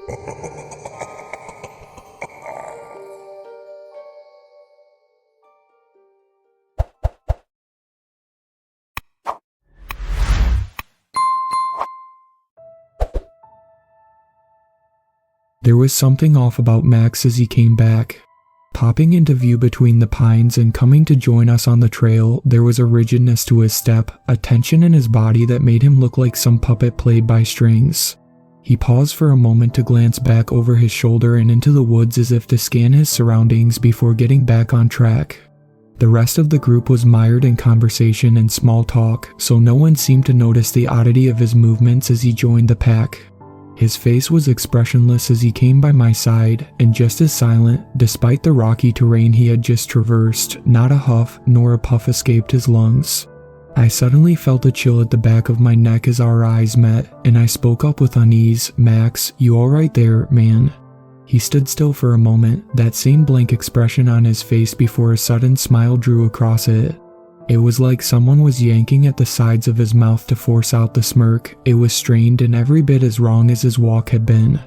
There was something off about Max as he came back. Popping into view between the pines and coming to join us on the trail, there was a rigidness to his step, a tension in his body that made him look like some puppet played by strings. He paused for a moment to glance back over his shoulder and into the woods as if to scan his surroundings before getting back on track. The rest of the group was mired in conversation and small talk, so no one seemed to notice the oddity of his movements as he joined the pack. His face was expressionless as he came by my side, and just as silent, despite the rocky terrain he had just traversed. Not a huff nor a puff escaped his lungs. I suddenly felt a chill at the back of my neck as our eyes met, and I spoke up with unease, "Max, you alright there, man?" He stood still for a moment, that same blank expression on his face before a sudden smile drew across it. It was like someone was yanking at the sides of his mouth to force out the smirk. It was strained and every bit as wrong as his walk had been.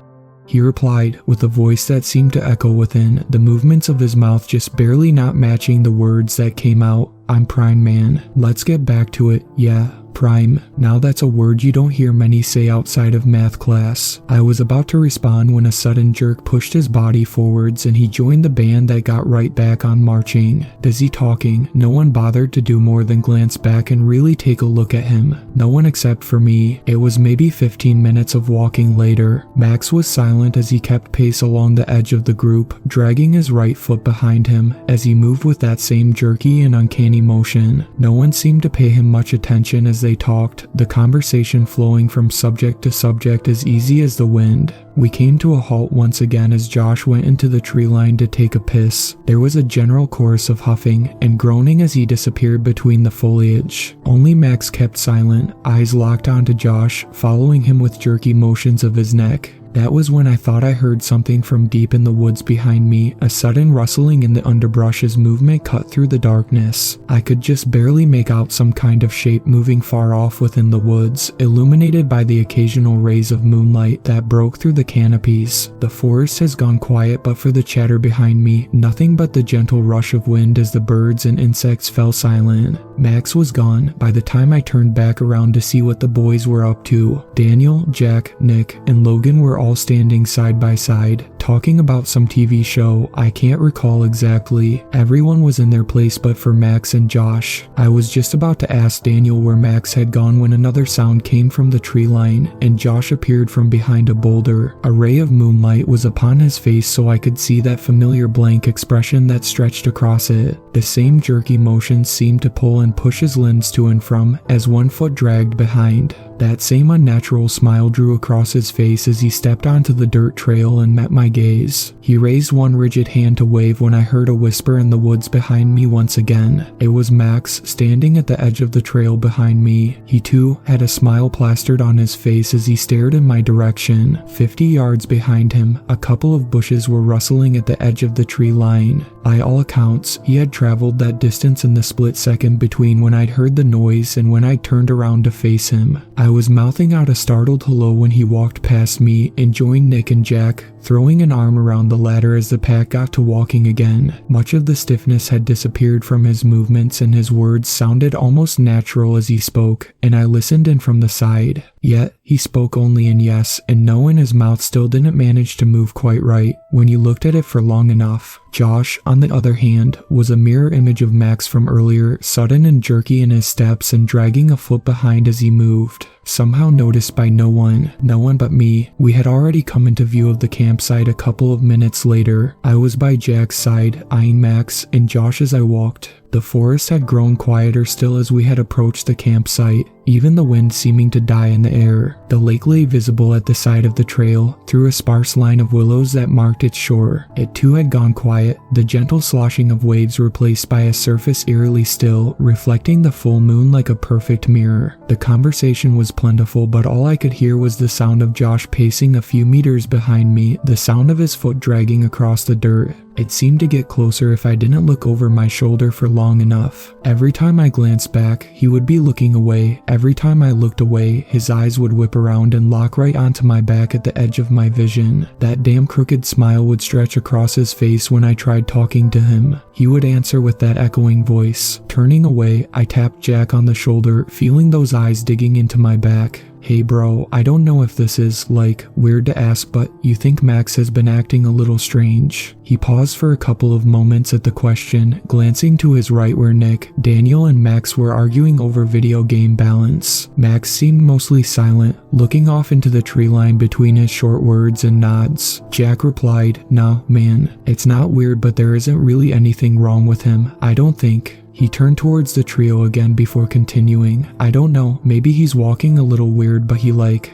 He replied, with a voice that seemed to echo within, the movements of his mouth just barely not matching the words that came out, "I'm prime, man. Let's get back to it. Yeah, prime. Now that's a word you don't hear many say outside of math class." I was about to respond when a sudden jerk pushed his body forwards and he joined the band that got right back on marching. Busy talking, no one bothered to do more than glance back and really take a look at him. No one except for me. It was maybe 15 minutes of walking later. Max was silent as he kept pace along the edge of the group, dragging his right foot behind him as he moved with that same jerky and uncanny motion. No one seemed to pay him much attention as they talked, the conversation flowing from subject to subject as easy as the wind. We came to a halt once again as Josh went into the tree line to take a piss. There was a general chorus of huffing and groaning as he disappeared between the foliage. Only Max kept silent, eyes locked onto Josh, following him with jerky motions of his neck. That was when I thought I heard something from deep in the woods behind me, a sudden rustling in the underbrush as movement cut through the darkness. I could just barely make out some kind of shape moving far off within the woods, illuminated by the occasional rays of moonlight that broke through the canopies. The forest has gone quiet, but for the chatter behind me, nothing but the gentle rush of wind as the birds and insects fell silent. Max was gone by the time I turned back around to see what the boys were up to. Daniel, Jack, Nick, and Logan were all standing side by side, talking about some TV show. I can't recall exactly. Everyone was in their place but for Max and Josh. I was just about to ask Daniel where Max had gone when another sound came from the tree line, and Josh appeared from behind a boulder. A ray of moonlight was upon his face so I could see that familiar blank expression that stretched across it. The same jerky motions seemed to pull and push his limbs to and from as one foot dragged behind. That same unnatural smile drew across his face as he stepped onto the dirt trail and met my gaze. He raised one rigid hand to wave when I heard a whisper in the woods behind me once again. It was Max, standing at the edge of the trail behind me. He too had a smile plastered on his face as he stared in my direction. 50 yards behind him, a couple of bushes were rustling at the edge of the tree line. By all accounts, he had traveled that distance in the split second between when I'd heard the noise and when I turned around to face him. I was mouthing out a startled hello when he walked past me and joined Nick and Jack, throwing an arm around the ladder as the pack got to walking again. Much of the stiffness had disappeared from his movements and his words sounded almost natural as he spoke, and I listened in from the side. Yet, he spoke only in yes and no, and his mouth still didn't manage to move quite right when you looked at it for long enough. Josh, on the other hand, was a mirror image of Max from earlier, sudden and jerky in his steps and dragging a foot behind as he moved. Somehow noticed by no one but me. We had already come into view of the campsite a couple of minutes later. I was by Jack's side, eyeing Max and Josh as I walked. The forest had grown quieter still as we had approached the campsite, even the wind seeming to die in the air. The lake lay visible at the side of the trail, through a sparse line of willows that marked its shore. It too had gone quiet, the gentle sloshing of waves replaced by a surface eerily still, reflecting the full moon like a perfect mirror. The conversation was plentiful, but all I could hear was the sound of Josh pacing a few meters behind me, the sound of his foot dragging across the dirt. It seemed to get closer if I didn't look over my shoulder for long enough. Every time I glanced back, he would be looking away. Every time I looked away, his eyes would whip around and lock right onto my back at the edge of my vision. That damn crooked smile would stretch across his face when I tried talking to him. He would answer with that echoing voice. Turning away, I tapped Jack on the shoulder, feeling those eyes digging into my back. Hey bro, I don't know if this is, weird to ask, but you think Max has been acting a little strange? He paused for a couple of moments at the question, glancing to his right where Nick, Daniel, and Max were arguing over video game balance. Max seemed mostly silent, looking off into the tree line between his short words and nods. Jack replied, "Nah, man, it's not weird, but there isn't really anything wrong with him, I don't think." He turned towards the trio again before continuing. "I don't know, maybe he's walking a little weird, but he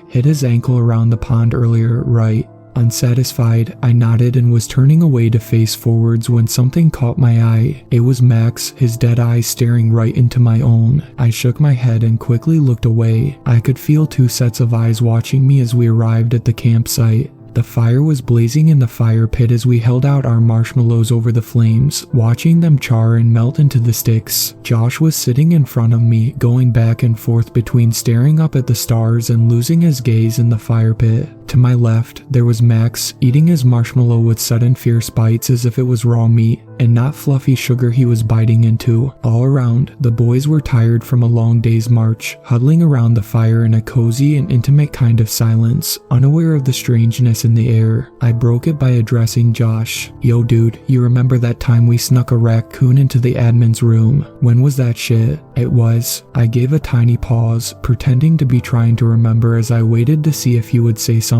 hit his ankle around the pond earlier, right?" Unsatisfied, I nodded and was turning away to face forwards when something caught my eye. It was Max, his dead eyes staring right into my own. I shook my head and quickly looked away. I could feel two sets of eyes watching me as we arrived at the campsite. The fire was blazing in the fire pit as we held out our marshmallows over the flames, watching them char and melt into the sticks. Josh was sitting in front of me, going back and forth between staring up at the stars and losing his gaze in the fire pit. To my left, there was Max, eating his marshmallow with sudden fierce bites as if it was raw meat, and not fluffy sugar he was biting into. All around, the boys were tired from a long day's march, huddling around the fire in a cozy and intimate kind of silence, unaware of the strangeness in the air. I broke it by addressing Josh. "Yo dude, you remember that time we snuck a raccoon into the admin's room? When was that shit?" "It was." I gave a tiny pause, pretending to be trying to remember as I waited to see if he would say something.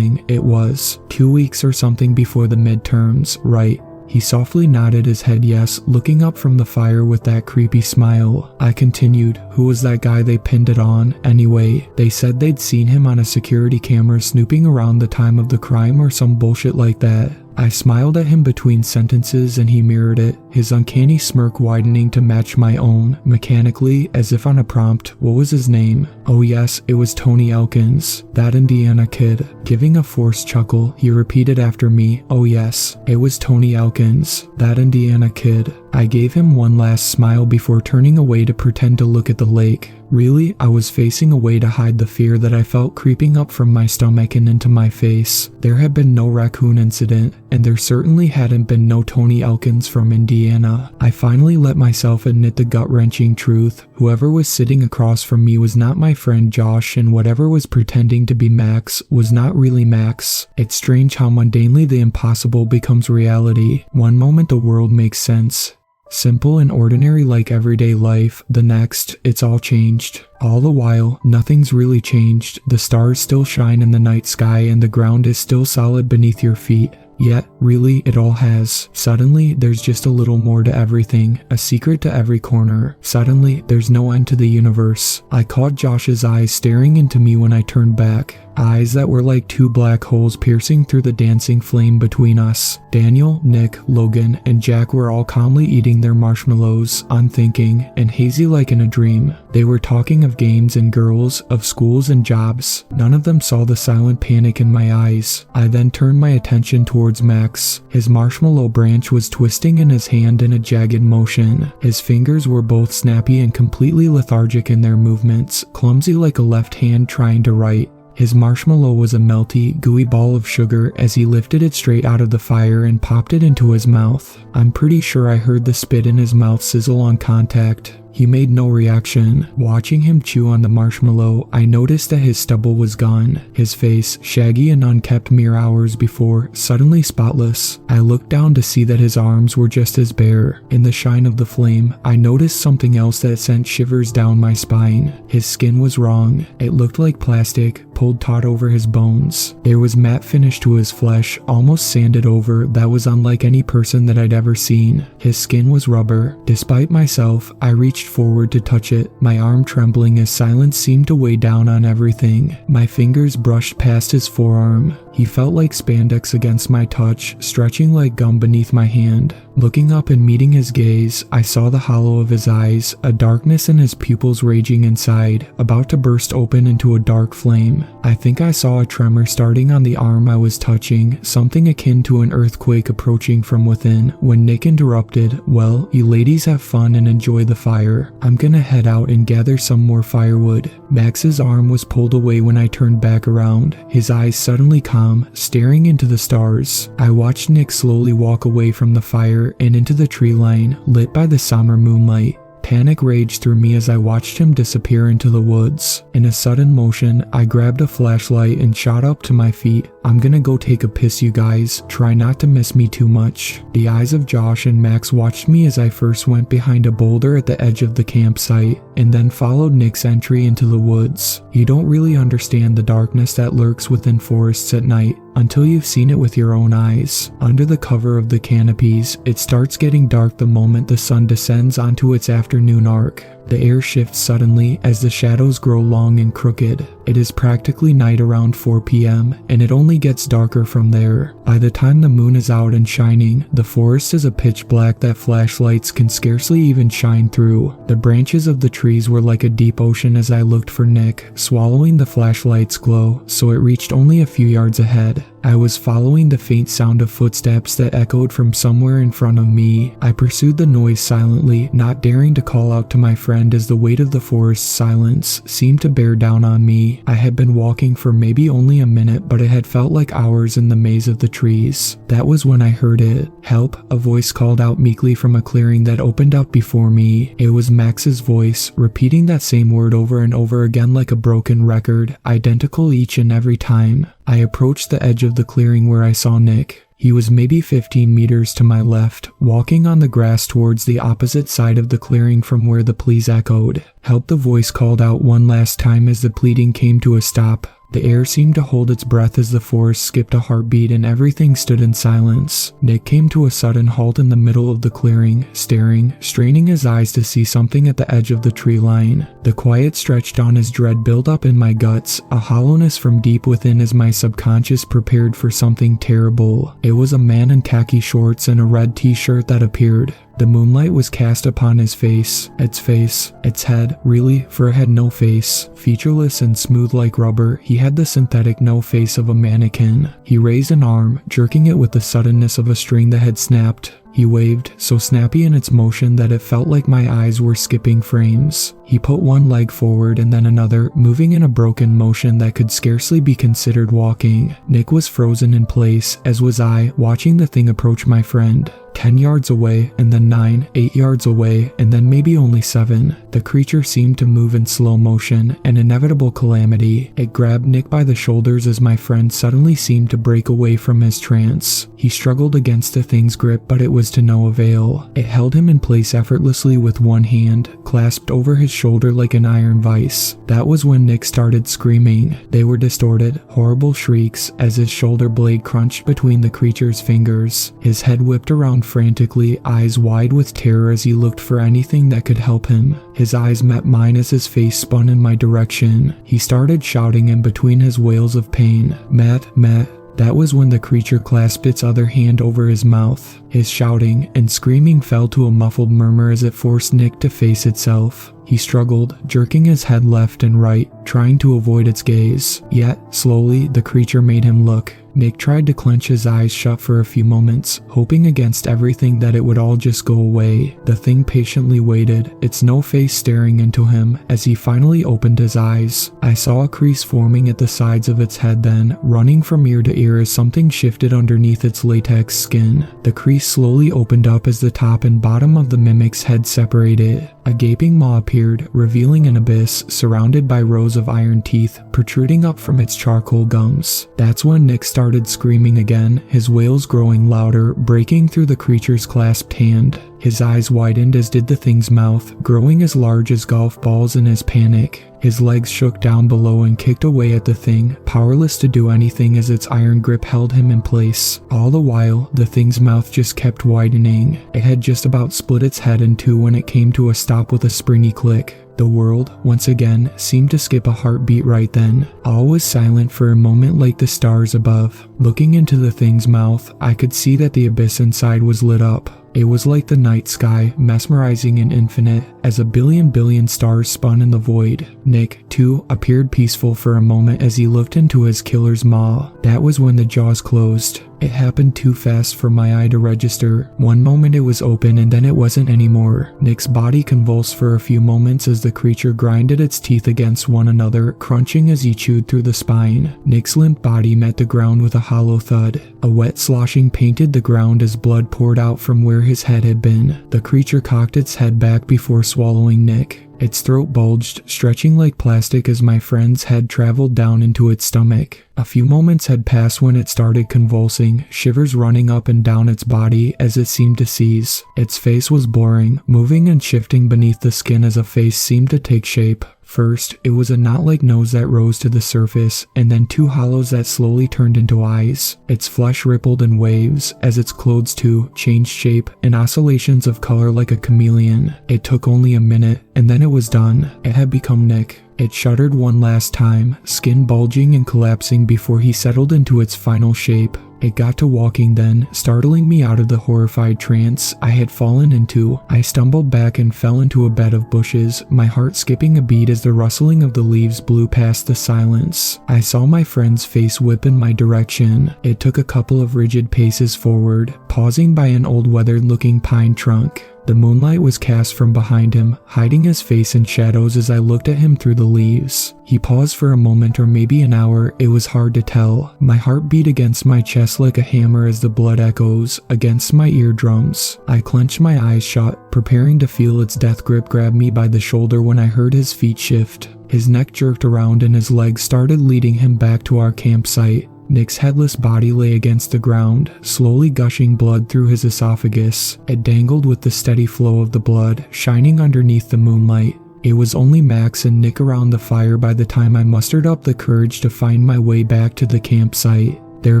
"It was 2 weeks or something before the midterms, right?" He softly nodded his head yes, looking up from the fire with that creepy smile. I continued, "Who was that guy they pinned it on, anyway? They said they'd seen him on a security camera snooping around the time of the crime or some bullshit like that." I smiled at him between sentences and he mirrored it, his uncanny smirk widening to match my own, mechanically, as if on a prompt. "What was his name?" "Oh yes, it was Tony Elkins, that Indiana kid." Giving a forced chuckle, he repeated after me, "Oh yes, it was Tony Elkins, that Indiana kid." I gave him one last smile before turning away to pretend to look at the lake. Really, I was facing away to hide the fear that I felt creeping up from my stomach and into my face. There had been no raccoon incident, and there certainly hadn't been no Tony Elkins from Indiana. I finally let myself admit the gut-wrenching truth. Whoever was sitting across from me was not my friend Josh, and whatever was pretending to be Max was not really Max. It's strange how mundanely the impossible becomes reality. One moment the world makes sense, simple and ordinary like everyday life, the next, it's all changed. All the while, nothing's really changed. The stars still shine in the night sky and the ground is still solid beneath your feet. Yet, really, it all has. Suddenly, there's just a little more to everything, a secret to every corner. Suddenly, there's no end to the universe. I caught Josh's eyes staring into me when I turned back. Eyes that were like two black holes piercing through the dancing flame between us. Daniel, Nick, Logan, and Jack were all calmly eating their marshmallows, unthinking, and hazy like in a dream. They were talking of games and girls, of schools and jobs. None of them saw the silent panic in my eyes. I then turned my attention towards Max. His marshmallow branch was twisting in his hand in a jagged motion. His fingers were both snappy and completely lethargic in their movements, clumsy like a left hand trying to write. His marshmallow was a melty, gooey ball of sugar as he lifted it straight out of the fire and popped it into his mouth. I'm pretty sure I heard the spit in his mouth sizzle on contact. He made no reaction. Watching him chew on the marshmallow, I noticed that his stubble was gone. His face, shaggy and unkempt mere hours before, suddenly spotless. I looked down to see that his arms were just as bare. In the shine of the flame, I noticed something else that sent shivers down my spine. His skin was wrong. It looked like plastic, pulled taut over his bones. There was matte finish to his flesh, almost sanded over, that was unlike any person that I'd ever seen. His skin was rubber. Despite myself, I reached forward to touch it, my arm trembling as silence seemed to weigh down on everything. My fingers brushed past his forearm. He felt like spandex against my touch, stretching like gum beneath my hand. Looking up and meeting his gaze, I saw the hollow of his eyes, a darkness in his pupils raging inside, about to burst open into a dark flame. I think I saw a tremor starting on the arm I was touching, something akin to an earthquake approaching from within, when Nick interrupted, "Well, you ladies have fun and enjoy the fire. I'm gonna head out and gather some more firewood." Max's arm was pulled away when I turned back around, his eyes suddenly calm, staring into the stars. I watched Nick slowly walk away from the fire and into the tree line, lit by the summer moonlight. Panic raged through me as I watched him disappear into the woods. In a sudden motion, I grabbed a flashlight and shot up to my feet. "I'm gonna go take a piss, you guys. Try not to miss me too much." The eyes of Josh and Max watched me as I first went behind a boulder at the edge of the campsite, and then followed Nick's entry into the woods. You don't really understand the darkness that lurks within forests at night until you've seen it with your own eyes. Under the cover of the canopies, it starts getting dark the moment the sun descends onto its afternoon arc. The air shifts suddenly as the shadows grow long and crooked. It is practically night around 4 p.m., and it only gets darker from there. By the time the moon is out and shining, the forest is a pitch black that flashlights can scarcely even shine through. The branches of the trees were like a deep ocean as I looked for Nick, swallowing the flashlight's glow, so it reached only a few yards ahead. I was following the faint sound of footsteps that echoed from somewhere in front of me. I pursued the noise silently, not daring to call out to my friend as the weight of the forest's silence seemed to bear down on me. I had been walking for maybe only a minute, but it had felt like hours in the maze of the trees. That was when I heard it. "Help," a voice called out meekly from a clearing that opened up before me. It was Max's voice, repeating that same word over and over again like a broken record, identical each and every time. I approached the edge of the clearing where I saw Nick. He was maybe 15 meters to my left, walking on the grass towards the opposite side of the clearing from where the pleas echoed. "Help," the voice called out one last time as the pleading came to a stop. The air seemed to hold its breath as the forest skipped a heartbeat and everything stood in silence. Nick came to a sudden halt in the middle of the clearing, staring, straining his eyes to see something at the edge of the tree line. The quiet stretched on as dread built up in my guts, a hollowness from deep within as my subconscious prepared for something terrible. It was a man in khaki shorts and a red t-shirt that appeared. The moonlight was cast upon his face, its head, really, for it had no face. Featureless and smooth like rubber, he had the synthetic no face of a mannequin. He raised an arm, jerking it with the suddenness of a string that had snapped. He waved, so snappy in its motion that it felt like my eyes were skipping frames. He put one leg forward and then another, moving in a broken motion that could scarcely be considered walking. Nick was frozen in place, as was I, watching the thing approach my friend. 10 yards away, and then 9, 8 yards away, and then maybe only 7. The creature seemed to move in slow motion, an inevitable calamity. It grabbed Nick by the shoulders as my friend suddenly seemed to break away from his trance. He struggled against the thing's grip, but it was to no avail. It held him in place effortlessly with one hand, clasped over his shoulder like an iron vice. That was when Nick started screaming. They were distorted, horrible shrieks as his shoulder blade crunched between the creature's fingers. His head whipped around frantically, eyes wide with terror as he looked for anything that could help him. His eyes met mine as his face spun in my direction. He started shouting in between his wails of pain, "Matt, Matt." That was when the creature clasped its other hand over his mouth. His shouting and screaming fell to a muffled murmur as it forced Nick to face itself. He struggled, jerking his head left and right, trying to avoid its gaze. Yet, slowly, the creature made him look. Nick tried to clench his eyes shut for a few moments, hoping against everything that it would all just go away. The thing patiently waited, its no face staring into him, as he finally opened his eyes. I saw a crease forming at the sides of its head then, running from ear to ear as something shifted underneath its latex skin. The crease slowly opened up as the top and bottom of the mimic's head separated. A gaping maw appeared, revealing an abyss surrounded by rows of iron teeth protruding up from its charcoal gums. That's when Nick started screaming again, his wails growing louder, breaking through the creature's clasped hand. His eyes widened as did the thing's mouth, growing as large as golf balls in his panic. His legs shook down below and kicked away at the thing, powerless to do anything as its iron grip held him in place. All the while, the thing's mouth just kept widening. It had just about split its head in two when it came to a stop with a springy click. The world, once again, seemed to skip a heartbeat right then. All was silent for a moment like the stars above. Looking into the thing's mouth, I could see that the abyss inside was lit up. It was like the night sky, mesmerizing and infinite, as a billion stars spun in the void. Nick, too, appeared peaceful for a moment as he looked into his killer's maw. That was when the jaws closed. It happened too fast for my eye to register. One moment it was open and then it wasn't anymore. Nick's body convulsed for a few moments as the creature grinded its teeth against one another, crunching as he chewed through the spine. Nick's limp body met the ground with a hollow thud. A wet sloshing painted the ground as blood poured out from where his head had been. The creature cocked its head back before swallowing Nick. Its throat bulged, stretching like plastic as my friend's head traveled down into its stomach. A few moments had passed when it started convulsing, shivers running up and down its body as it seemed to seize. Its face was blurring, moving and shifting beneath the skin as a face seemed to take shape. First, it was a knot-like nose that rose to the surface, and then two hollows that slowly turned into eyes. Its flesh rippled in waves, as its clothes too changed shape and oscillations of color like a chameleon. It took only a minute, and then it was done. It had become Nick. It shuddered one last time, skin bulging and collapsing before he settled into its final shape. It got to walking then, startling me out of the horrified trance I had fallen into. I stumbled back and fell into a bed of bushes, my heart skipping a beat as the rustling of the leaves blew past the silence. I saw my friend's face whip in my direction. It took a couple of rigid paces forward, pausing by an old weathered-looking pine trunk. The moonlight was cast from behind him, hiding his face in shadows as I looked at him through the leaves. He paused for a moment or maybe an hour, it was hard to tell. My heart beat against my chest like a hammer as the blood echoes against my eardrums. I clenched my eyes shut, preparing to feel its death grip grab me by the shoulder when I heard his feet shift. His neck jerked around and his legs started leading him back to our campsite. Nick's headless body lay against the ground, slowly gushing blood through his esophagus. It dangled with the steady flow of the blood, shining underneath the moonlight. It was only Max and Nick around the fire by the time I mustered up the courage to find my way back to the campsite. Their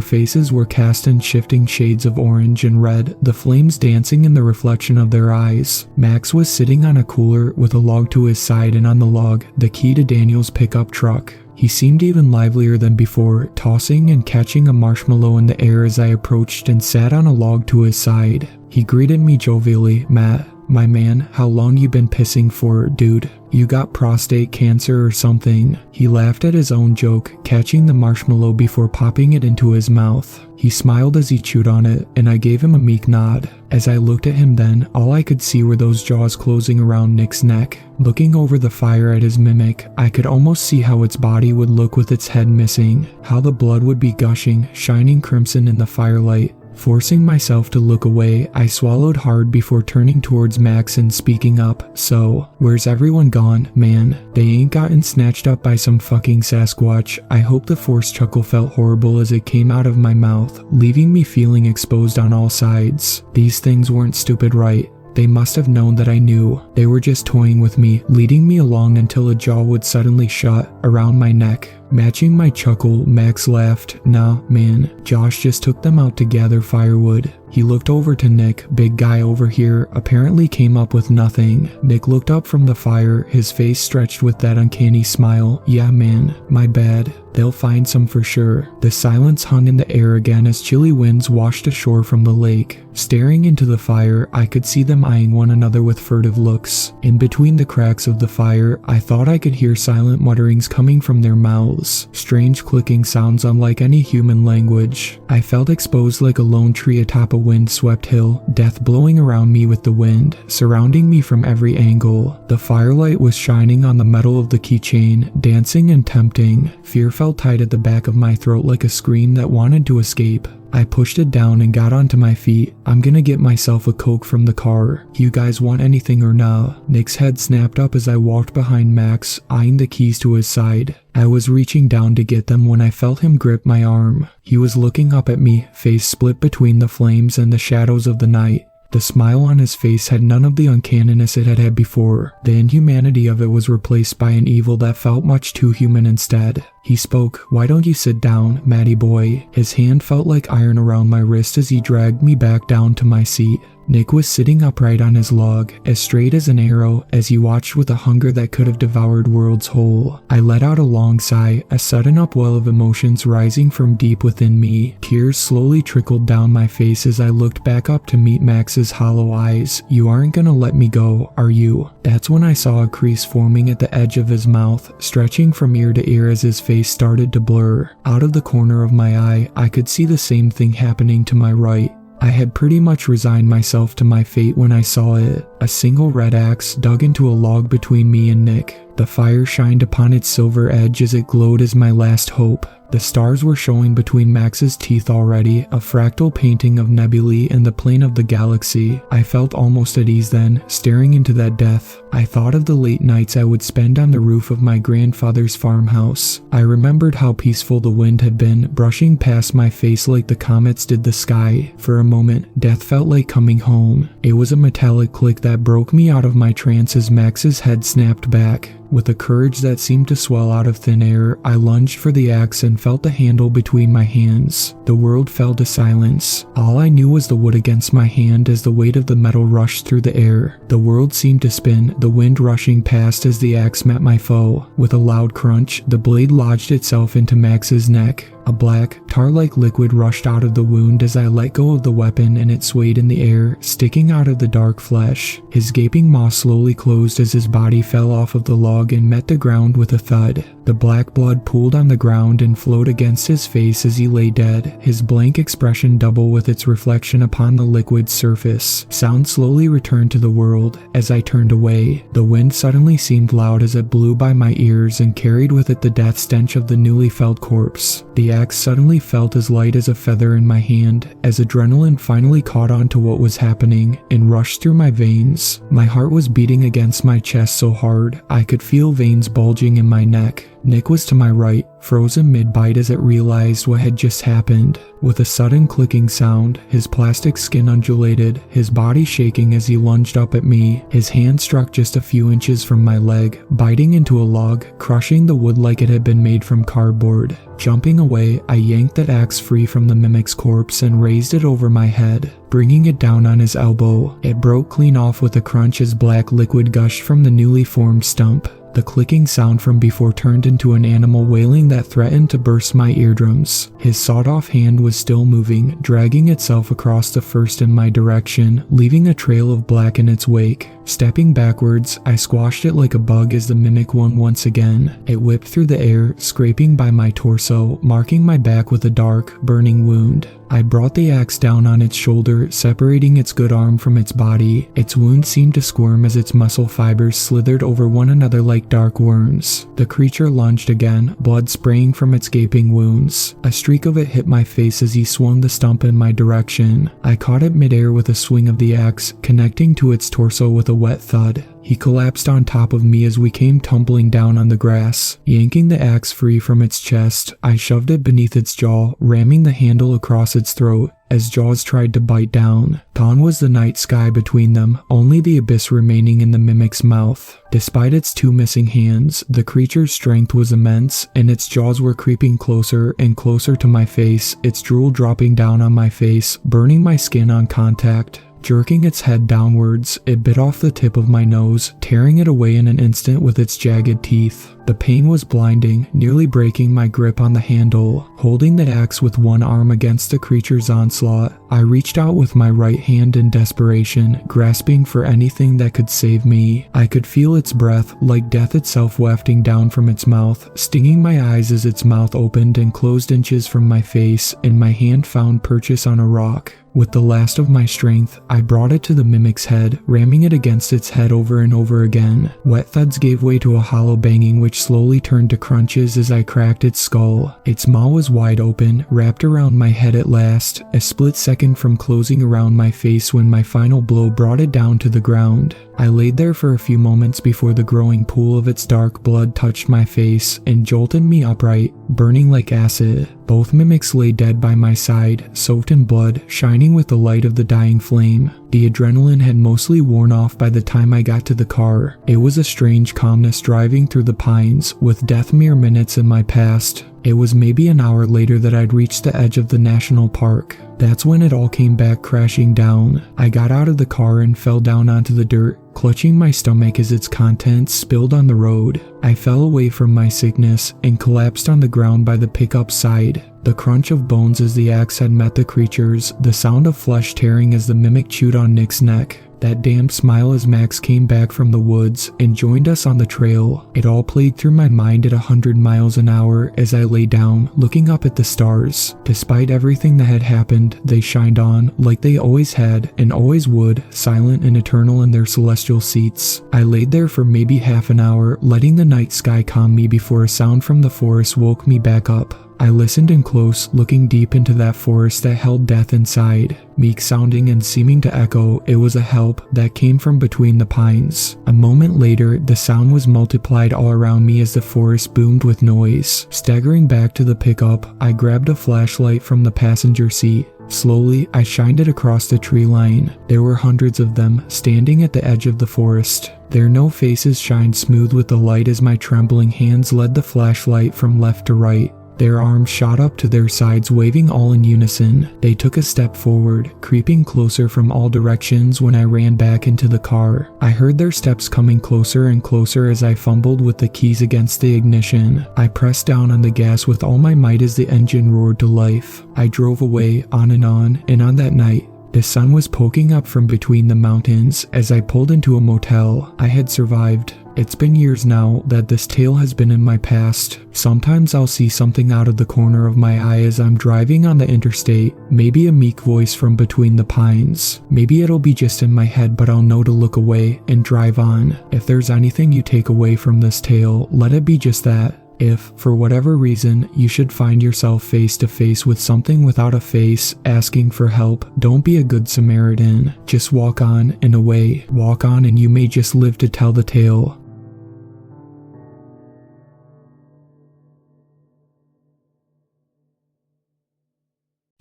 faces were cast in shifting shades of orange and red, the flames dancing in the reflection of their eyes. Max was sitting on a cooler with a log to his side, and on the log, the key to Daniel's pickup truck. He seemed even livelier than before, tossing and catching a marshmallow in the air as I approached and sat on a log to his side. He greeted me jovially. "Matt, my man, how long you been pissing for, dude? You got prostate cancer or something?" He laughed at his own joke, catching the marshmallow before popping it into his mouth. He smiled as he chewed on it, and I gave him a meek nod. As I looked at him then, all I could see were those jaws closing around Nick's neck. Looking over the fire at his mimic, I could almost see how its body would look with its head missing, how the blood would be gushing, shining crimson in the firelight. Forcing myself to look away, I swallowed hard before turning towards Max and speaking up. "So, where's everyone gone, man? They ain't gotten snatched up by some fucking Sasquatch." I hope the forced chuckle felt horrible as it came out of my mouth, leaving me feeling exposed on all sides. These things weren't stupid, right? They must have known that I knew. They were just toying with me, leading me along until a jaw would suddenly shut around my neck. Matching my chuckle, Max laughed. "Nah, man, Josh just took them out to gather firewood." He looked over to Nick. "Big guy over here apparently came up with nothing." Nick looked up from the fire, his face stretched with that uncanny smile. "Yeah, man, my bad. They'll find some for sure." The silence hung in the air again as chilly winds washed ashore from the lake. Staring into the fire, I could see them eyeing one another with furtive looks. In between the cracks of the fire, I thought I could hear silent mutterings coming from their mouths, strange clicking sounds unlike any human language. I felt exposed like a lone tree atop a wind-swept hill, death blowing around me with the wind, surrounding me from every angle. The firelight was shining on the metal of the keychain, dancing and tempting. Fear felt tight at the back of my throat like a scream that wanted to escape. I pushed it down and got onto my feet. "I'm gonna get myself a Coke from the car. You guys want anything or nah?" Nick's head snapped up as I walked behind Max, eyeing the keys to his side. I was reaching down to get them when I felt him grip my arm. He was looking up at me, face split between the flames and the shadows of the night. The smile on his face had none of the uncanniness it had had before. The inhumanity of it was replaced by an evil that felt much too human instead. He spoke. "Why don't you sit down, Matty boy?" His hand felt like iron around my wrist as he dragged me back down to my seat. Nick was sitting upright on his log, as straight as an arrow, as he watched with a hunger that could have devoured worlds whole. I let out a long sigh, a sudden upwell of emotions rising from deep within me. Tears slowly trickled down my face as I looked back up to meet Max's hollow eyes. "You aren't gonna let me go, are you?" That's when I saw a crease forming at the edge of his mouth, stretching from ear to ear as his face started to blur. Out of the corner of my eye, I could see the same thing happening to my right. I had pretty much resigned myself to my fate when I saw it. A single red axe dug into a log between me and Nick. The fire shined upon its silver edge as it glowed as my last hope. The stars were showing between Max's teeth already, a fractal painting of nebulae in the plane of the galaxy. I felt almost at ease then, staring into that death. I thought of the late nights I would spend on the roof of my grandfather's farmhouse. I remembered how peaceful the wind had been, brushing past my face like the comets did the sky. For a moment, death felt like coming home. It was a metallic click that broke me out of my trance as Max's head snapped back. With a courage that seemed to swell out of thin air, I lunged for the axe and felt the handle between my hands. The world fell to silence. All I knew was the wood against my hand as the weight of the metal rushed through the air. The world seemed to spin, the wind rushing past as the axe met my foe. With a loud crunch, the blade lodged itself into Max's neck. A black, tar-like liquid rushed out of the wound as I let go of the weapon and it swayed in the air, sticking out of the dark flesh. His gaping maw slowly closed as his body fell off of the log and met the ground with a thud. The black blood pooled on the ground and flowed against his face as he lay dead, his blank expression double with its reflection upon the liquid's surface. Sound slowly returned to the world. As I turned away, the wind suddenly seemed loud as it blew by my ears and carried with it the death stench of the newly felled corpse. The axe suddenly felt as light as a feather in my hand, as adrenaline finally caught on to what was happening and rushed through my veins. My heart was beating against my chest so hard, I could feel veins bulging in my neck. Nick was to my right, frozen mid-bite as it realized what had just happened. With a sudden clicking sound, his plastic skin undulated, his body shaking as he lunged up at me. His hand struck just a few inches from my leg, biting into a log, crushing the wood like it had been made from cardboard. Jumping away, I yanked that axe free from the mimic's corpse and raised it over my head, bringing it down on his elbow. It broke clean off with a crunch as black liquid gushed from the newly formed stump. The clicking sound from before turned into an animal wailing that threatened to burst my eardrums. His sawed-off hand was still moving, dragging itself across the first in my direction, leaving a trail of black in its wake. Stepping backwards, I squashed it like a bug as the mimic won once again. It whipped through the air, scraping by my torso, marking my back with a dark, burning wound. I brought the axe down on its shoulder, separating its good arm from its body. Its wound seemed to squirm as its muscle fibers slithered over one another like dark worms. The creature lunged again, blood spraying from its gaping wounds. A streak of it hit my face as he swung the stump in my direction. I caught it midair with a swing of the axe, connecting to its torso with a wet thud. He collapsed on top of me as we came tumbling down on the grass. Yanking the axe free from its chest, I shoved it beneath its jaw, ramming the handle across its throat as jaws tried to bite down. Gone was the night sky between them, only the abyss remaining in the mimic's mouth. Despite its two missing hands, the creature's strength was immense, and its jaws were creeping closer and closer to my face, its drool dropping down on my face, burning my skin on contact. Jerking its head downwards, it bit off the tip of my nose, tearing it away in an instant with its jagged teeth. The pain was blinding, nearly breaking my grip on the handle. Holding the axe with one arm against the creature's onslaught, I reached out with my right hand in desperation, grasping for anything that could save me. I could feel its breath, like death itself, wafting down from its mouth, stinging my eyes as its mouth opened and closed inches from my face, and my hand found purchase on a rock. With the last of my strength, I brought it to the mimic's head, ramming it against its head over and over again. Wet thuds gave way to a hollow banging which slowly turned to crunches as I cracked its skull. Its maw was wide open, wrapped around my head at last, a split second from closing around my face when my final blow brought it down to the ground. I laid there for a few moments before the growing pool of its dark blood touched my face and jolted me upright, burning like acid. Both mimics lay dead by my side, soaked in blood, shining with the light of the dying flame. The adrenaline had mostly worn off by the time I got to the car. It was a strange calmness driving through the pines, with death mere minutes in my past. It was maybe an hour later that I'd reached the edge of the national park. That's when it all came back crashing down. I got out of the car and fell down onto the dirt, clutching my stomach as its contents spilled on the road. I fell away from my sickness and collapsed on the ground by the pickup side. The crunch of bones as the axe had met the creatures, the sound of flesh tearing as the mimic chewed on Nick's neck. That damn smile as Max came back from the woods and joined us on the trail. It all played through my mind at 100 miles an hour as I lay down, looking up at the stars. Despite everything that had happened, they shined on like they always had and always would, silent and eternal in their celestial seats. I laid there for maybe half an hour, letting the night sky calm me before a sound from the forest woke me back up. I listened in close, looking deep into that forest that held death inside. Meek sounding and seeming to echo, it was a help that came from between the pines. A moment later, the sound was multiplied all around me as the forest boomed with noise. Staggering back to the pickup, I grabbed a flashlight from the passenger seat. Slowly, I shined it across the tree line. There were hundreds of them, standing at the edge of the forest. Their no faces shined smooth with the light as my trembling hands led the flashlight from left to right. Their arms shot up to their sides, waving all in unison. They took a step forward, creeping closer from all directions when I ran back into the car. I heard their steps coming closer and closer as I fumbled with the keys against the ignition. I pressed down on the gas with all my might as the engine roared to life. I drove away, and on that night, the sun was poking up from between the mountains as I pulled into a motel. I had survived. It's been years now that this tale has been in my past. Sometimes I'll see something out of the corner of my eye as I'm driving on the interstate, maybe a meek voice from between the pines. Maybe it'll be just in my head, but I'll know to look away and drive on. If there's anything you take away from this tale, let it be just that. If, for whatever reason, you should find yourself face to face with something without a face, asking for help, don't be a good Samaritan. Just walk on and away. Walk on and you may just live to tell the tale.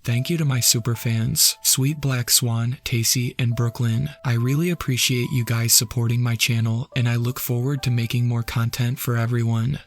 Thank you to my superfans, Sweet Black Swan, Tacy, and Brooklyn. I really appreciate you guys supporting my channel, and I look forward to making more content for everyone.